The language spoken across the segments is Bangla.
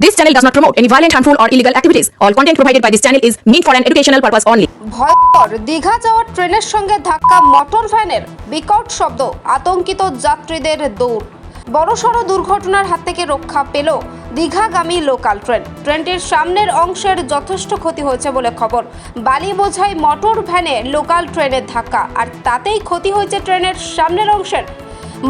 This channel does not promote any violent, harmful, or illegal activities. All content provided by this channel is meant for an educational purpose only. ভয়ঙ্কর দীঘা যাওয়ার ট্রেনের সঙ্গে ধাক্কা মোটর ভ্যানের বিকট শব্দ আতঙ্কিত যাত্রীদের দৌড় বড়সড় দুর্ঘটনার হাত থেকে রক্ষা পেল দীঘাগামী লোকাল ট্রেনটির সামনের অংশের যথেষ্ট ক্ষতি হয়েছে বলে খবর। বালি বোঝাই মোটর ভ্যানে লোকাল ট্রেনের ধাক্কা, আর তাতেই ক্ষতি হয়েছে ট্রেনের সামনের অংশের।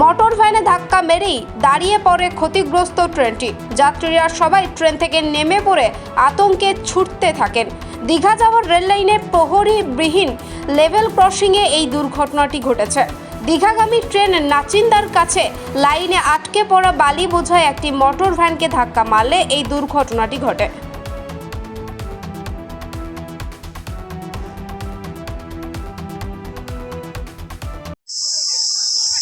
মোটর ভ্যানে ধাক্কা মেরেই দাঁড়িয়ে পড়ে ক্ষতিগ্রস্ত ট্রেনটি। যাত্রীরা সবাই ট্রেন থেকে নেমে পড়ে আতঙ্কে ছুটতে থাকেন। দীঘা যাওয়ার রেল লাইনে প্রহরীবিহীন লেভেল ক্রসিংয়ে এই দুর্ঘটনাটি ঘটেছে। দীঘাগামী ট্রেন নাচিন্দার কাছে লাইনে আটকে পড়া বালি বোঝাই একটি মোটর ভ্যানকে ধাক্কা মারলে এই দুর্ঘটনাটি ঘটে।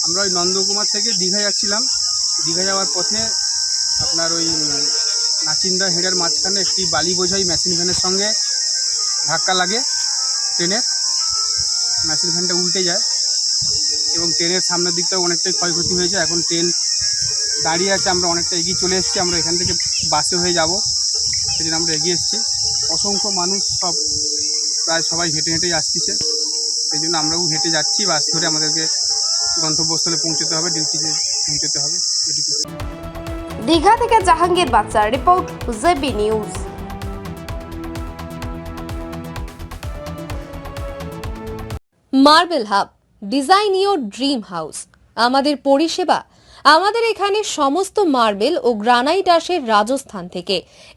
আমরা ওই নন্দকুমার থেকে দীঘা যাচ্ছিলাম। দীঘা যাওয়ার পথে আপনার ওই নাচিন্দা হেডের মাঝখানে একটি বালি বোঝাই মেশিন ভ্যানের সঙ্গে ধাক্কা লাগে ট্রেনের। মেশিন ভ্যানটা উল্টে যায় এবং ট্রেনের সামনের দিকটাও অনেকটাই ক্ষয়ক্ষতি হয়েছে। এখন ট্রেন দাঁড়িয়ে আছে, আমরা অনেকটা এগিয়ে চলে এসেছি। আমরা এখান থেকে বাসে হয়ে যাব, সেই জন্য আমরা এগিয়ে এসেছি। অসংখ্য মানুষ প্রায় সবাই হেঁটে হেঁটেই আসতেছে, সেই জন্য আমরাও হেঁটে যাচ্ছি। বাস ধরে আমাদেরকে গন্তব্যস্থলে পৌঁছতে হবে, ডিউটিতে পৌঁছতে হবে। দীঘা থেকে জাহাঙ্গীর বাচ্চার report, JB news. Marble hub, design your dream house. আমাদের পরিষেবা, আমাদের এখানে সমস্ত মার্বেল ও গ্রানাইট আসে রাজস্থান থেকে।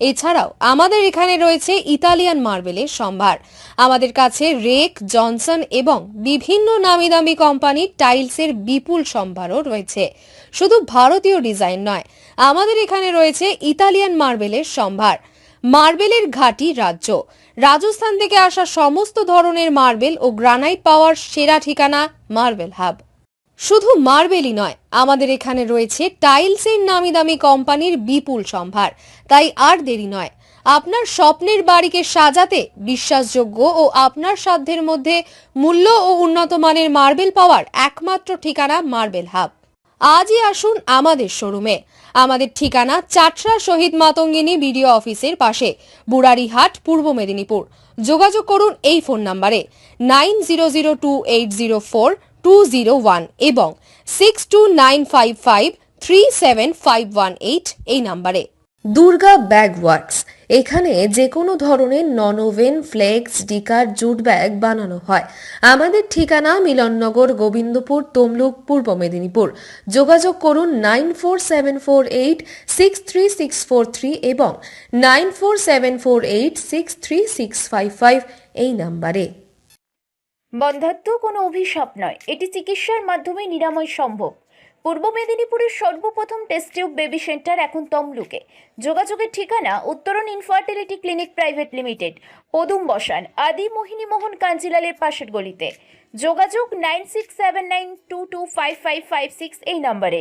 এছাড়াও আমাদের এখানে রয়েছে ইতালিয়ান মার্বেলের সম্ভার। আমাদের কাছে রেক, জনসন এবং বিভিন্ন নামি দামি কোম্পানির টাইলসের বিপুল সম্ভারও রয়েছে। শুধু ভারতীয় ডিজাইন নয়, আমাদের এখানে রয়েছে ইতালিয়ান মার্বেলের সম্ভার। মার্বেলের ঘাঁটি রাজ্য, রাজস্থান থেকে আসা সমস্ত ধরনের মার্বেল ও গ্রানাইট পাওয়ার সেরা ঠিকানা মার্বেল হাব। শুধু মার্বেলই নয়, আমাদের এখানে রয়েছে টাইলসের নামি দামি কোম্পানির বিপুল সম্ভার। তাই আর দেরি নয়, আপনার স্বপ্নের বাড়িকে সাজাতে বিশ্বাসযোগ্য ও আপনার সাধ্যের মধ্যে মূল্য ও উন্নত মানের মার্বেল পাওয়ার একমাত্র ঠিকানা মার্বেল হাব। আজই আসুন আমাদের শোরুমে। আমাদের ঠিকানা চাটরা শহীদ মাতঙ্গিনী বিডিও অফিসের পাশে, বুড়ারিহাট, পূর্ব মেদিনীপুর। যোগাযোগ করুন এই ফোন নম্বরে 9002804201 এবং 6295537518 এই নম্বরে। দুর্গা ব্যাগ ওয়ার্কস, এখানে যে কোনো ধরনের non woven, flex, sticker, jute bag বানানো হয়। আমাদের ঠিকানা মিলননগর, গোবিন্দপুর, তমলুক, পূর্ব মেদিনীপুর। যোগাযোগ করুন 9474863643 এবং 9474863655 এই নম্বরে। বন্ধ্যাত্ব কোনো অভিশাপ নয়, এটি চিকিৎসার মাধ্যমে নিরাময় সম্ভব। পূর্ব মেদিনীপুরের সর্বপ্রথম টেস্ট টিউব বেবি সেন্টার এখন তমলুকে। যোগাযোগের ঠিকানা উত্তরণ ইনফার্টিলিটি ক্লিনিক প্রাইভেট লিমিটেড, পদুম বসান, আদি মোহিনী মোহন কাঞ্জিলালের পাশের গলিতে। যোগাযোগ 9679225556 এই নম্বরে।